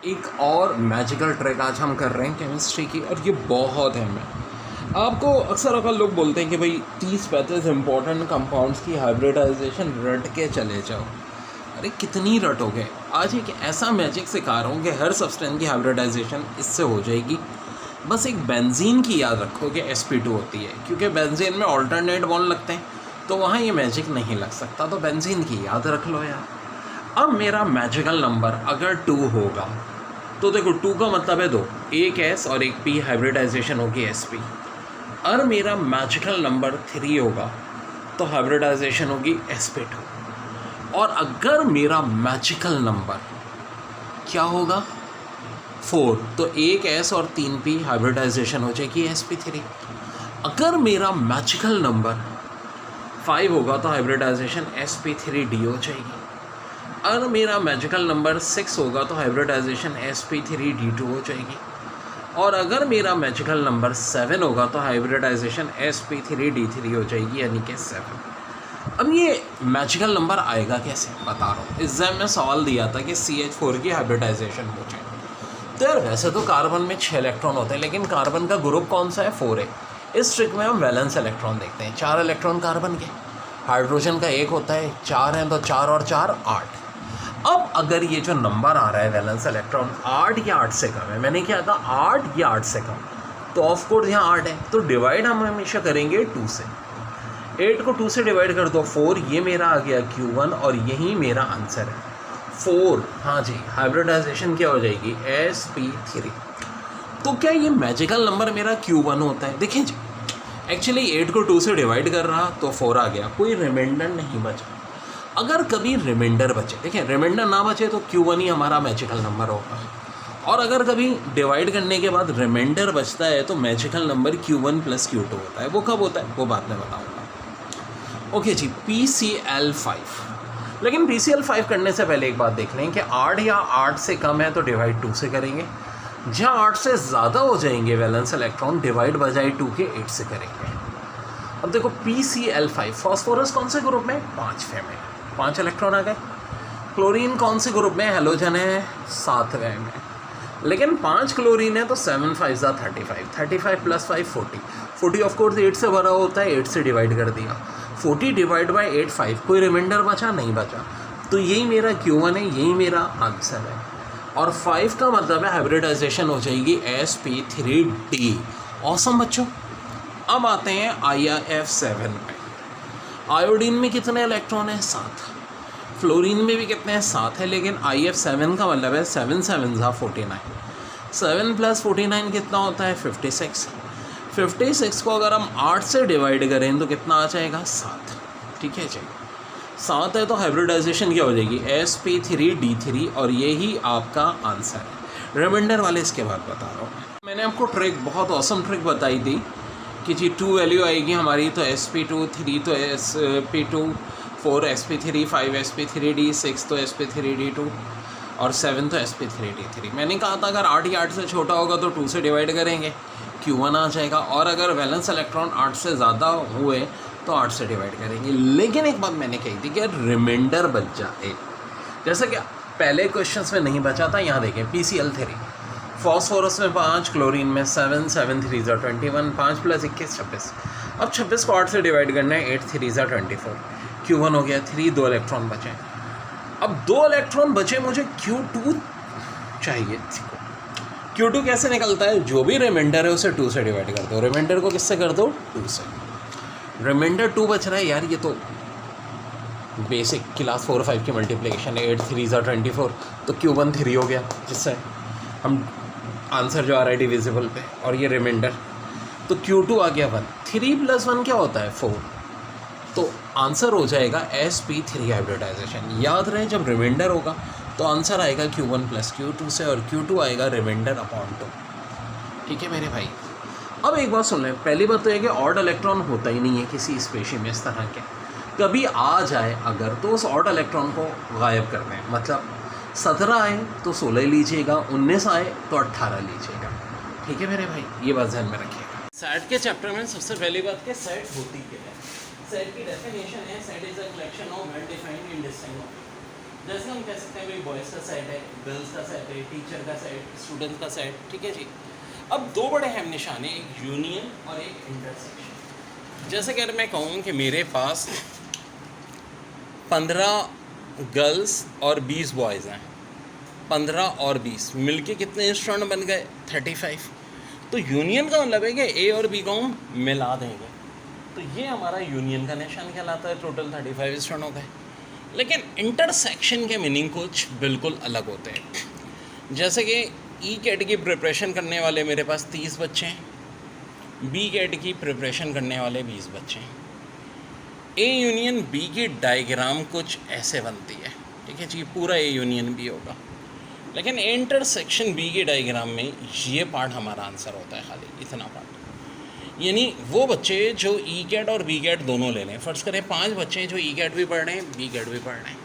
एक और magical trick आज हम कर रहे हैं केमिस्ट्री की, और ये बहुत है। मैं आपको अक्सर लोग बोलते हैं कि भाई 30-35 इंपॉर्टेंट कंपाउंड्स की हाइब्रिडाइजेशन रट के चले जाओ। अरे कितनी रटोगे? आज एक ऐसा मैजिक सिखा रहा हूँ कि हर सब्सटेंस की हाइब्रिडाइजेशन इससे हो जाएगी। बस एक बेंजीन की याद रखो कि sp2 होती है, क्योंकि बेंजीन में ऑल्टरनेट बॉन्ड लगते हैं, तो वहाँ ये मैजिक नहीं लग सकता। तो बेंजीन की याद रख लो यार। अब मेरा मैजिकल नंबर अगर 2 होगा तो देखो 2 का मतलब है 2, एक S और एक P हाइब्रिडाइजेशन होगी sp। और मेरा मैजिकल नंबर 3 होगा तो हाइब्रिडाइजेशन होगी sp2। और अगर मेरा मैजिकल नंबर क्या होगा 4, तो एक S और 3 P हाइब्रिडाइजेशन हो जाएगी sp3। अगर मेरा मैजिकल नंबर 5 होगा तो हाइब्रिडाइजेशन sp3d हो जाएगी। अगर मेरा मैजिकल नंबर 6 होगा तो हाइब्रिडाइजेशन sp3d2 हो जाएगी। और अगर मेरा मैजिकल नंबर 7 होगा तो हाइब्रिडाइजेशन sp3d3 हो जाएगी, यानी कि 7। अब ये मैजिकल नंबर आएगा कैसे, बता रहा हूँ। एग्जाम में सवाल दिया था कि CH4 की हाइब्रिडाइजेशन हो जाए। तो यार वैसे तो कार्बन में 6 इलेक्ट्रॉन होते हैं, लेकिन कार्बन का ग्रुप कौन सा है, 4 है। इस ट्रिक में हम वैलेंस इलेक्ट्रॉन देखते हैं। 4 इलेक्ट्रॉन कार्बन के, हाइड्रोजन का 1 होता है, 4 हैं तो 4 और 4 8। अब अगर ये जो नंबर आ रहा है वैलेंस इलेक्ट्रॉन 8 या 8 से कम है, मैंने क्या कहा 8 या 8 से कम, तो ऑफ कोर्स यहाँ 8 है, तो डिवाइड हम हमेशा करेंगे 2 से। 8 को 2 से डिवाइड कर दो 4, ये मेरा आ गया Q1 और यही मेरा आंसर है 4। हाँ जी, हाइब्रिडाइजेशन क्या हो जाएगी sp3। तो क्या ये मैजिकल नंबर मेरा Q1 होता है? देखिए जी, एक्चुअली 8 को 2 से डिवाइड कर रहा तो 4 आ गया, कोई रिमाइंडर नहीं बचा। अगर कभी रिमाइंडर बचे, देखिए रिमाइंडर ना बचे तो Q1 ही हमारा मैजिकल नंबर होगा। और अगर कभी डिवाइड करने के बाद रिमाइंडर बचता है तो मैजिकल नंबर Q1 + Q2 होता है। वो कब होता है वो बाद में बताऊंगा। ओके जी, PCl5। लेकिन PCl5 करने से पहले एक बात देख लें कि 8 या 8 से कम है तो डिवाइड 2 से करेंगे। जहाँ 8 से ज़्यादा हो जाएंगे वैलेंस इलेक्ट्रॉन, डिवाइड बजाय 2 के 8 से करेंगे। अब देखो PCl5 फॉस्फोरस कौन से ग्रुप में, 5वें में, 5 इलेक्ट्रॉन आ गए। क्लोरीन कौन से ग्रुप में, हेलोजन है, 7वें में। लेकिन 5 क्लोरीन है तो 7 5 35, 35 + 5 40। 40 ऑफ कोर्स 8 से भरा होता है, 8 से डिवाइड कर दिया। 40 डिवाइड बाय 8 5, कोई रिमाइंडर बचा नहीं बचा, तो यही मेरा Q1 है, यही मेरा आंसर है। और 5 का मतलब है हाइब्रिडाइजेशन हो जाएगी sp3d। ऑसम बच्चों। अब आते हैं IF7 पे। आयोडीन में कितने इलेक्ट्रॉन हैं, 7। फ्लोरीन में भी कितने हैं, 7 है। लेकिन IF7 का मतलब है 7 7 49। 7 + 49 कितना होता है, 56। 56 को अगर हम 8 से डिवाइड करें तो कितना आ जाएगा, 7। ठीक है जी, 7 है तो हाइब्रिडाइजेशन क्या हो जाएगी sp3d3, और यही आपका आंसर है। रिमाइंडर वाले इसके बाद बता रहा हूँ। मैंने आपको ट्रिक, बहुत ऑसम ट्रिक बताई थी कि जी 2 वैल्यू आएगी हमारी तो sp2, 3 तो sp2, 4 sp3, 5 sp3d, 6 तो sp3d2 और 7 तो sp3d3। मैंने कहा था अगर 8 या 8 से छोटा होगा तो 2 से डिवाइड करेंगे, Q1 आ जाएगा। और अगर वैलेंस इलेक्ट्रॉन 8 से ज़्यादा हुए तो 8 से डिवाइड करेंगे। लेकिन एक बात मैंने कही थी कि रिमाइंडर बच जाए, जैसे कि पहले क्वेश्चंस में नहीं बचा था। यहाँ देखें PCl3, फॉस्फोरस में 5, क्लोरीन में 7, 7 3 21, 5 + 21 26। अब 26 को 8 से डिवाइड करना है, 8 3 24। Q1 हो गया 3, 2 इलेक्ट्रॉन बचे। अब 2 इलेक्ट्रॉन बचे, मुझे Q2 चाहिए। Q2 कैसे निकलता है, जो भी रिमाइंडर है उसे 2 से डिवाइड कर दो। रिमाइंडर को किससे कर दो, 2 से। रिमाइंडर 2 बच रहा है यार, ये तो बेसिक क्लास 4 5 की मल्टीप्लिकेशन है। 8 3 24, तो Q1 3 हो गया, जिससे हम आंसर जो आ रहा है डिविजिबल पे, और ये रिमाइंडर, तो Q2 आ गया 1। 3 + 1 क्या होता है, 4। तो आंसर हो जाएगा sp3 हाइब्रिडाइजेशन। याद रहे जब रिमाइंडर होगा तो आंसर आएगा Q1 + Q2 से, और Q2 आएगा रिमाइंडर अपॉन 2। ठीक है मेरे भाई। अब एक बात सुन लें, पहली बात तो है कि ऑड इलेक्ट्रॉन होता ही नहीं है किसी स्पेशी में इस तरह के। कभी आ जाए अगर तो उस ऑड इलेक्ट्रॉन को गायब कर दें। मतलब 17 आए तो 16 लीजिएगा, 19 आए तो 18 लीजिएगा। ठीक है मेरे भाई, ये बात ध्यान में रखिएगा। सेट के चैप्टर में सबसे पहली बात कि सेट होती क्या है। सेट की डेफिनेशन है, set is a collection of well defined indistinct object. जैसे हम कह सकते हैं भाई बॉयज़ का सेट है, गर्ल्स का सेट है, टीचर का सेट, स्टूडेंट का सेट, ठीक है जी। अब दो बड़े अहम निशान हैं, एक यूनियन और एक इंटरसेक्शन। जैसे कि अगर मैं कहूँ कि मेरे पास 15 गर्ल्स और 20 बॉयज़ हैं, 15 और 20 मिलके कितने इंस्ट्रूमेंट बन गए? 35। तो यूनियन का मतलब है कि ए और बी को हम मिला देंगे, तो ये हमारा यूनियन का निशान कहलाता है। टोटल 35 इंस्ट्रूमेंट हो गए। लेकिन इंटरसेक्शन के मीनिंग कुछ बिल्कुल अलग होते हैं। जैसे कि ई कैट की प्रिपरेशन करने वाले मेरे पास 30 बच्चे हैं, बी कैट की प्रिपरेशन करने वाले 20 बच्चे हैं। ए यूनियन बी की डायग्राम कुछ ऐसे बनती है, ठीक है जी, पूरा ए यूनियन बी होगा। लेकिन इंटरसेक्शन बी की डायग्राम में ये पार्ट हमारा आंसर होता है, खाली इतना पार्ट। यानी वो बच्चे जो ई कैट और बी कैट दोनों ले लें, फ़र्ज़ करें 5 बच्चे हैं जो ई कैट भी पढ़ रहे हैं, बी कैट भी पढ़ रहे हैं,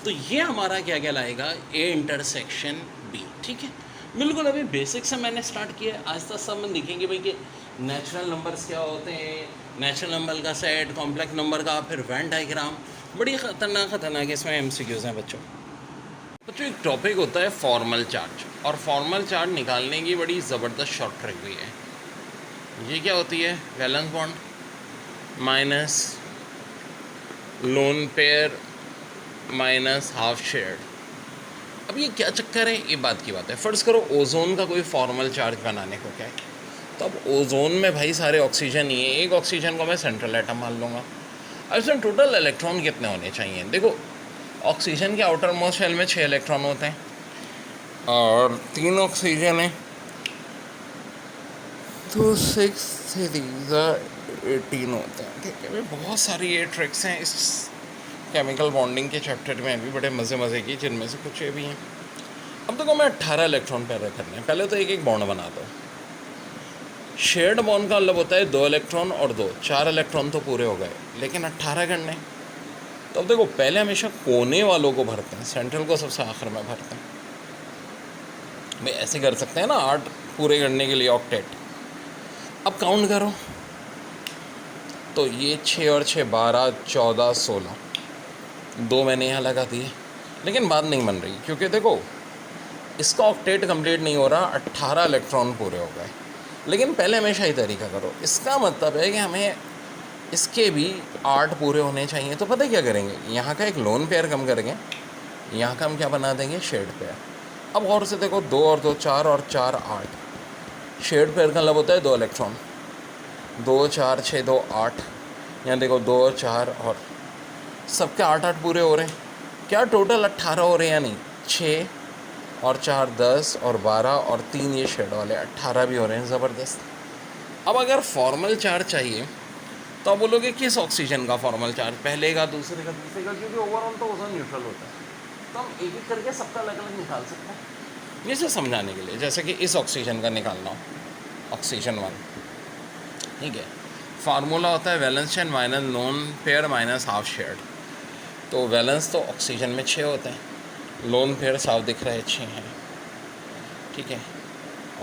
तो ये हमारा क्या कहलाएगा? ए इंटरसेक्शन बी, ठीक है। बिल्कुल अभी बेसिक से मैंने स्टार्ट किया है, आहिस्ता सब में देखेंगे भाई कि नेचुरल नंबर्स क्या होते हैं, नेचुरल नंबर का सेट, कॉम्प्लेक्स नंबर का, फिर वेन डायग्राम, बड़ी ख़तरनाक इसमें MCQs हैं बच्चों। एक टॉपिक होता है फॉर्मल चार्ज, और फॉर्मल चार्ज निकालने की बड़ी ज़बरदस्त शॉर्ट ट्रिक भी है। ये क्या होती है? Valence bond minus lone pair minus half shared. अब ये क्या चक्कर है? ये बात की बात है। फ़र्ज़ करो ओजोन का कोई फॉर्मल चार्ज बनाने को क्या है, तो अब ओजोन में भाई सारे ऑक्सीजन ही है, एक ऑक्सीजन को मैं सेंट्रल एटम मान लूँगा। अब इसमें टोटल इलेक्ट्रॉन कितने होने चाहिए? देखो, ऑक्सीजन के आउटर मोस्ट शेल में 6 इलेक्ट्रॉन होते हैं और 3 ऑक्सीजन है, तो 6 से 18 होते हैं, ठीक है भाई। बहुत सारी ये ट्रिक्स हैं इस केमिकल बॉन्डिंग के चैप्टर में भी, बड़े मज़े की, जिनमें से कुछ ये भी हैं। अब देखो, मैं 18 इलेक्ट्रॉन पैदा करने हैं, पहले तो एक एक बॉन्ड बना दो। शेयर्ड बॉन्ड का मतलब होता है 2 इलेक्ट्रॉन और 2, 4 इलेक्ट्रॉन तो पूरे हो गए, लेकिन 18 करने। तो अब देखो, पहले हमेशा कोने वालों को भरते हैं, सेंट्रल को सबसे आखिर में भरते हैं। भाई ऐसे कर सकते हैं ना 8 पूरे करने के लिए ऑक्टेट। अब काउंट करो, तो ये 6 और 6 12 14 16, 2 मैंने यहाँ लगा दिए, लेकिन बात नहीं बन रही, क्योंकि देखो इसका ऑक्टेट कंप्लीट नहीं हो रहा, 18 इलेक्ट्रॉन पूरे हो गए। लेकिन पहले हमेशा ही तरीका करो, इसका मतलब है कि हमें इसके भी 8 पूरे होने चाहिए। तो पता है क्या करेंगे? यहाँ का एक लोन पेयर कम करेंगे, यहाँ का हम क्या बना देंगे? Shared pair. अब और से देखो, 2 और 2 4 और 4 8। शेयर्ड पेयर का मतलब होता है 2 इलेक्ट्रॉन, 2 4 6 2 8। यहाँ देखो 2 और 4 और सबके 8 पूरे हो रहे हैं। क्या टोटल 18 हो रहे हैं? या नहीं, 6 और 4 10 और 12 और 3 ये शेड वाले 18 भी हो रहे हैं। ज़बरदस्त। अब अगर फॉर्मल चार्ज चाहिए तो आप बोलोगे किस ऑक्सीजन का फॉर्मल चार्ज, पहले का, दूसरे का, तीसरे का, क्योंकि ओवरऑल तो ओजोन न्यूट्रल होता है, तो हम एक एक करके सबका अलग अलग निकाल सकते हैं। इसे समझाने के लिए, जैसे कि इस ऑक्सीजन का निकालना हो, ऑक्सीजन 1, ठीक है, फार्मूला होता है valence chain minus lone pair minus half shared. तो वैलेंस तो ऑक्सीजन में 6 होते हैं, लोन पेयर साफ दिख रहे 6 हैं, ठीक है,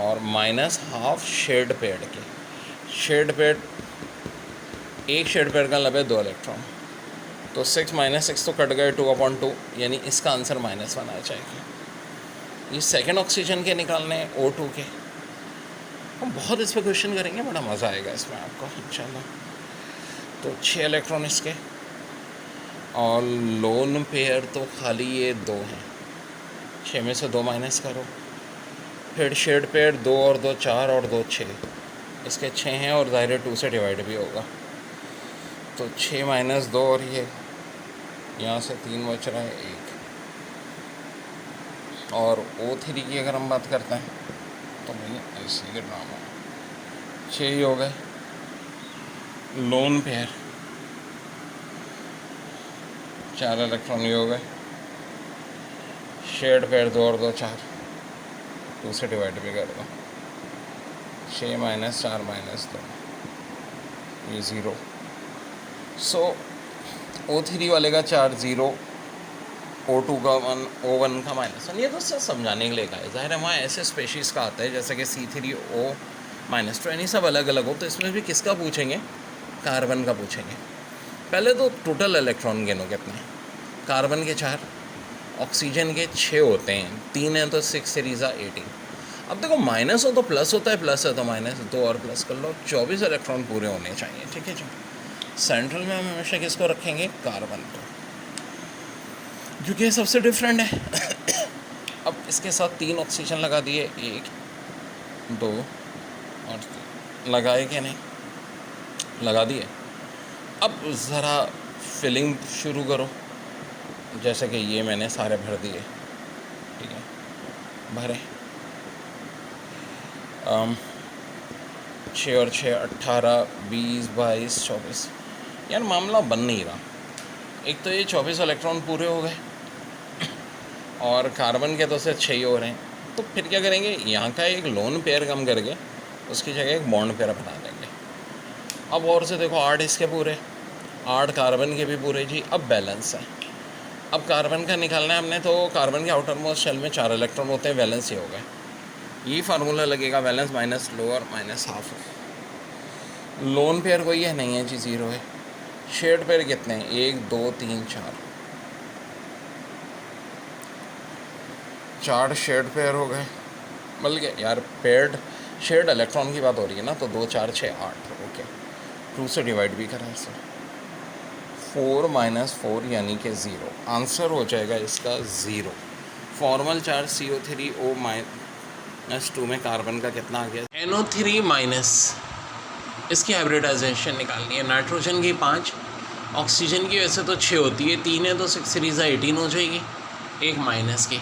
और माइनस हाफ शेयर्ड पेयर के। शेयर्ड पेयर, एक शेयर्ड पेयर का मतलब है 2 इलेक्ट्रॉन, तो 6 माइनस 6 तो कट गए, 2/2, यानी इसका आंसर -1 आना चाहिए। ये सेकंड ऑक्सीजन के निकालने हैं, O2 के। हम बहुत इस पर क्वेश्चन करेंगे, बड़ा मज़ा आएगा इसमें आपको इंशाल्लाह। तो 6 इलेक्ट्रॉन इसके, और लोन पेयर तो खाली ये 2 हैं, 6 में से 2 माइनस करो, फिर शेयर्ड पेयर 2 और 2 4 और 2 6, इसके 6 हैं और ज़ाहिर 2 से डिवाइड भी होगा, तो 6 माइनस 2 और ये यहाँ से 3 बच रहा है 1। और O3 की अगर हम बात करते हैं तो भाई ऐसे के ड्रामा 6 ही हो गए। लोन पेयर 4 इलेक्ट्रॉन ही हो गए, शेयर्ड पेयर 2 और 2 4, 2 से डिवाइड भी कर दो, 6 माइनस 4 माइनस 2, ये 0। सो O3 वाले का 4 0, O2 का 1, O1 का -1। ये तो सब समझाने के लिए का है, ज़ाहिर है वहाँ ऐसे स्पेशीज़ का आता है जैसे कि C3O-2, यानी सब अलग अलग हो, तो इसमें भी किसका पूछेंगे? कार्बन का पूछेंगे। पहले तो टोटल इलेक्ट्रॉन गिनो कितने हैं। कार्बन के 4, ऑक्सीजन के 6 होते हैं, 3 है तो 6 सीरीज़ा 18। अब देखो माइनस हो तो प्लस होता है, प्लस है तो माइनस, 2 और प्लस कर लो, 24 इलेक्ट्रॉन पूरे होने चाहिए। ठीक है जी। सेंट्रल में हम हमेशा किसको रखेंगे? कार्बन को, क्योंकि ये सबसे डिफरेंट है। अब इसके साथ 3 ऑक्सीजन लगा दिए, 1 2 और 3 लगाए कि नहीं? लगा दिए। अब ज़रा फिलिंग शुरू करो, जैसे कि ये मैंने सारे भर दिए। ठीक है, भरे 6 और 6 18 20 22 24। यार मामला बन नहीं रहा। एक तो ये 24 इलेक्ट्रॉन पूरे हो गए और कार्बन के तो से 6 ही हो रहे हैं, तो फिर क्या करेंगे? यहाँ का एक लोन पेयर कम करके उसकी जगह एक बॉन्ड पेयर बना देंगे। अब और से देखो 8 इसके पूरे, 8 कार्बन के भी पूरे जी। अब बैलेंस है। अब कार्बन का निकालना है हमने, तो कार्बन के आउटर मोस्ट शेल में 4 इलेक्ट्रॉन होते हैं, बैलेंस ही हो गए। ये फार्मूला लगेगा, balance minus lower minus half. Lone pair कोई है नहीं है जी, 0 है। शेड पेयर कितने हैं? 1 2 3 4 शेड पेयर हो गए। बल्कि यार पेयर्ड शेड इलेक्ट्रॉन की बात हो रही है ना, तो 2 4 6 8। ओके, 2 से डिवाइड भी करें इसे, 4 - 4 यानी कि 0। आंसर हो जाएगा इसका 0। फॉर्मल चार्ज CO3O-2 में कार्बन का कितना आ गया? NO3-। इसकी हाइब्रिडाइजेशन निकालनी है। नाइट्रोजन की 5, ऑक्सीजन की वैसे तो 6 होती है, 3 है तो 6 सीरीज़ा 18 हो जाएगी, एक माइनस की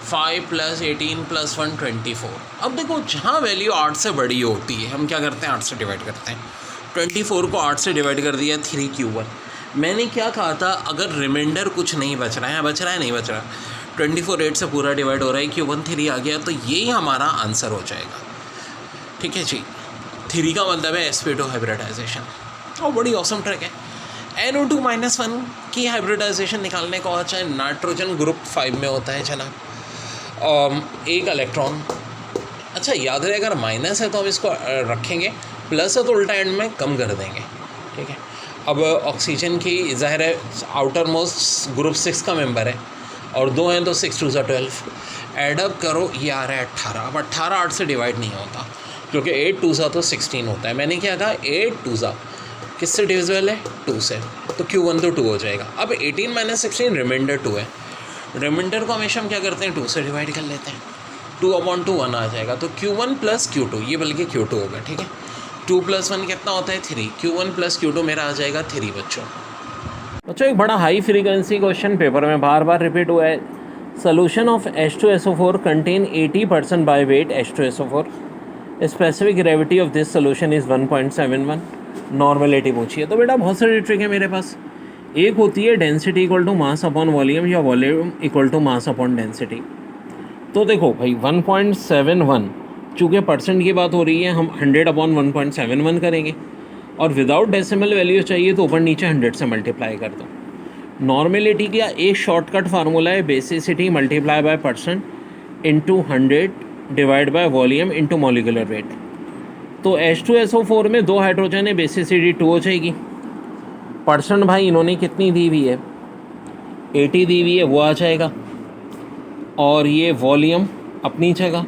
5 + 18 + 1 24। अब देखो जहाँ वैल्यू 8 से बड़ी होती है हम क्या करते हैं? 8 से डिवाइड करते हैं। 24 को 8 से डिवाइड कर दिया, 3Q1। मैंने क्या कहा था? अगर रिमाइंडर कुछ नहीं बच रहा है, बच रहा है नहीं बच रहा, 24 8 से पूरा डिवाइड हो रहा है, Q1 3 आ गया, तो यही हमारा आंसर हो जाएगा। ठीक है जी। 3 का मतलब है sp2 हाइब्रिडाइजेशन, और बड़ी ऑसम ट्रिक है। NO2-1 की हाइब्रिडाइजेशन निकालने को अच्छा है। नाइट्रोजन ग्रुप 5 में होता है जनाब, एक इलेक्ट्रॉन। अच्छा याद रहे, अगर माइनस है तो हम इसको रखेंगे, प्लस है तो उल्टा एंड में कम कर देंगे। ठीक है। अब ऑक्सीजन की ज़ाहिर है आउटर मोस्ट ग्रुप 6 का मेंबर है, और 2 हैं तो 6 2 12। एडअप करो, ये आ रहा है 18। अब 18 8 से डिवाइड नहीं होता, क्योंकि 8 2 तो 16 होता है। मैंने क्या कहा? 8 2 किससे डिविजिबल है? 2 से, तो Q1 तो 2 हो जाएगा। अब 18 - 16 रिमाइंडर 2 है। रिमाइंडर को हमेशा हम क्या करते हैं? 2 से डिवाइड कर लेते हैं, 2/2 1 आ जाएगा, तो Q1 + Q2, ये बल्कि Q2 होगा। ठीक है। 2 + 1 कितना होता है? 3। Q1 + Q2 मेरा आ जाएगा 3 बच्चों। एक बड़ा हाई फ्रीक्वेंसी क्वेश्चन पेपर में बार बार रिपीट हुआ है। Solution of H2SO4 contain 80% by weight H2SO4। Specific gravity of this solution is 1.71। Normality पूछिए, तो बेटा बहुत सारी ट्रिक है मेरे पास। एक होती है density equal to mass upon volume, या volume equal to mass upon density. तो देखो भाई 1.71, चूँकि परसेंट की बात हो रही है, हम 100/1.71 करेंगे, और विदाउट डेसिमल वैल्यू चाहिए तो ऊपर नीचे 100 से मल्टीप्लाई कर दो। नॉर्मेलिटी का एक शॉर्टकट फार्मूला है, basicity multiply by percent into 100 divide by volume into molecular weight. तो H2SO4 में 2 हाइड्रोजन है, बेसिसिटी 2 हो जाएगी। परसेंट भाई इन्होंने कितनी दी हुई है? 80 दी हुई है, वो आ जाएगा। और ये वॉल्यूम अपनी जगह,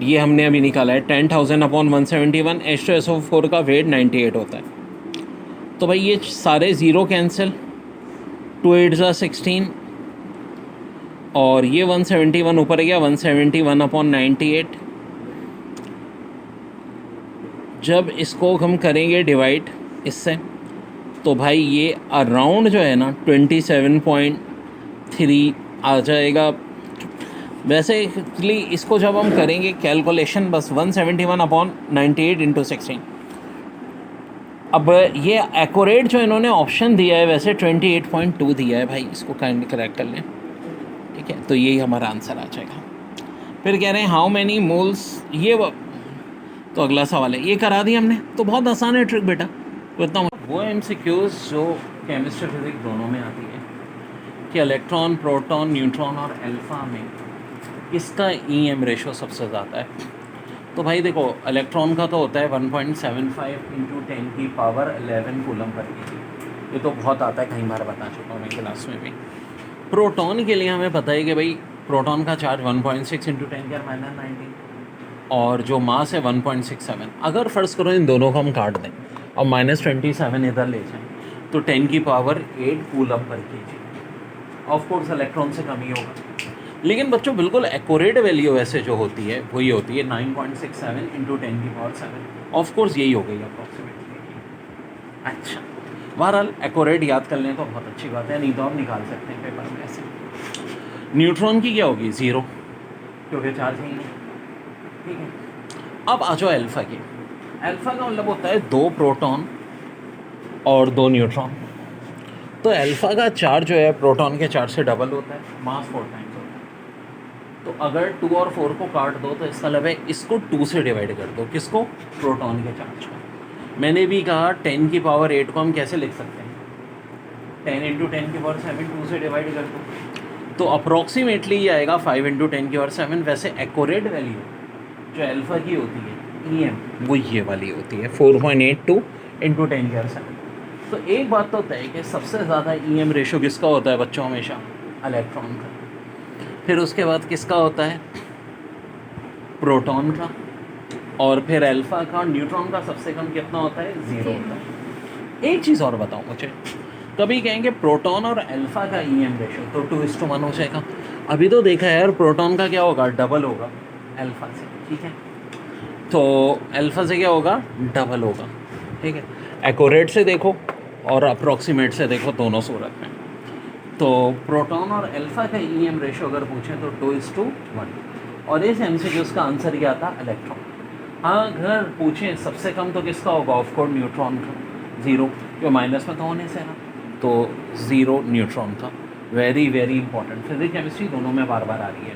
ये हमने अभी निकाला है 10,000/171। H2SO4 का वेट 98 होता है। तो भाई ये सारे ज़ीरो कैंसिल, 2 8 16, और ये 171 ऊपर गया, 171/98। जब इसको हम करेंगे डिवाइड इससे, तो भाई ये अराउंड जो है ना 27.3 आ जाएगा। वैसे एक्चुअली इसको जब हम करेंगे कैलकुलेशन, बस 171/98 इंटू 16। अब ये एक्यूरेट जो इन्होंने ऑप्शन दिया है, वैसे 28.2 दिया है भाई, इसको काइंडली करेक्ट कर लें। ठीक है, तो यही हमारा आंसर आ जाएगा। फिर कह रहे हैं हाउ मैनी मोल्स, तो अगला सवाल है, ये करा दिया हमने, तो बहुत आसान है ट्रिक बेटा। तो इतना वो MCQs जो केमिस्ट्री फिजिक्स दोनों में आती है कि इलेक्ट्रॉन, प्रोटॉन, न्यूट्रॉन और अल्फ़ा में इसका EM रेशो सबसे ज़्यादा है। तो भाई देखो इलेक्ट्रॉन का तो होता है 1.75 × 10⁻11 कूलम पर केजी। ये तो बहुत आता है, कई बार बता चुका हूँ मैं क्लास में भी। प्रोटॉन के लिए हमें पता है कि भाई प्रोटॉन का चार्ज 1.6 इंटू 10⁻⁹ और जो मास है 1.67। अगर फ़र्ज़ करो इन दोनों को हम काट दें और -27 इधर ले जाएं तो 10⁸ coulomb per KG. Of course electron से कम ही होगा, लेकिन बच्चों बिल्कुल एक्यूरेट वैल्यू वैसे जो होती है वही होती है 9.67 इंटू 10⁻⁷। ऑफ कोर्स यही हो गई अप्रॉक्सीमेटली। अच्छा, बहरहाल एक्यूरेट याद कर लें तो बहुत अच्छी बात है, नहीं तो आप निकाल सकते हैं पेपर में ऐसे। न्यूट्रॉन की क्या होगी? 0, क्योंकि चार्ज ही नहीं। ठीक है, अब आ जाओ अल्फ़ा की। अल्फ़ा का मतलब होता है 2 प्रोटॉन और 2 न्यूट्रॉन। तो अल्फ़ा का चार्ज जो है प्रोटॉन के चार्ज से डबल होता है, मास 4 टाइम्स होता है। तो अगर 2 और 4 को काट दो तो इसका मतलब है इसको 2 से डिवाइड कर दो। किसको? प्रोटॉन के चार्ज को। मैंने भी कहा 10⁸ को हम कैसे लिख सकते हैं? 10 इंटू 10⁷ 2 से डिवाइड कर दो तो अप्रॉक्सीमेटली ये आएगा 5 इंटू 10⁷। वैसे एक्यूरेट वैल्यू जो अल्फ़ा की होती है EM वो ये वाली होती है 4.82 इंटू 10⁻⁷। तो एक बात तो तय है कि सबसे ज़्यादा EM रेशो किसका होता है बच्चों? हमेशा इलेक्ट्रॉन का। फिर उसके बाद किसका होता है? प्रोटॉन का। और फिर अल्फ़ा का। न्यूट्रॉन का सबसे कम कितना होता है? 0 होता है। एक चीज़ और बताओ मुझे, कभी कहेंगे प्रोटॉन और अल्फ़ा का EM रेशो तो 2:1 हो जाएगा। अभी तो देखा है यार, प्रोटॉन का क्या होगा? डबल होगा अल्फ़ा से। ठीक है, तो अल्फ़ा से क्या होगा? डबल होगा। ठीक है, एक्यूरेट से देखो और अप्रॉक्सीमेट से देखो, दोनों सूरत में। तो प्रोटॉन और अल्फ़ा का EM रेशो अगर पूछें तो 2:1। और इस MCQs का आंसर क्या था? इलेक्ट्रॉन। हाँ, अगर पूछें सबसे कम तो किसका होगा? ऑफ कोर्स न्यूट्रॉन का, 0, जो माइनस में तो होने से ना, तो 0 न्यूट्रॉन का। Very very important, physics chemistry दोनों में बार बार आ रही है।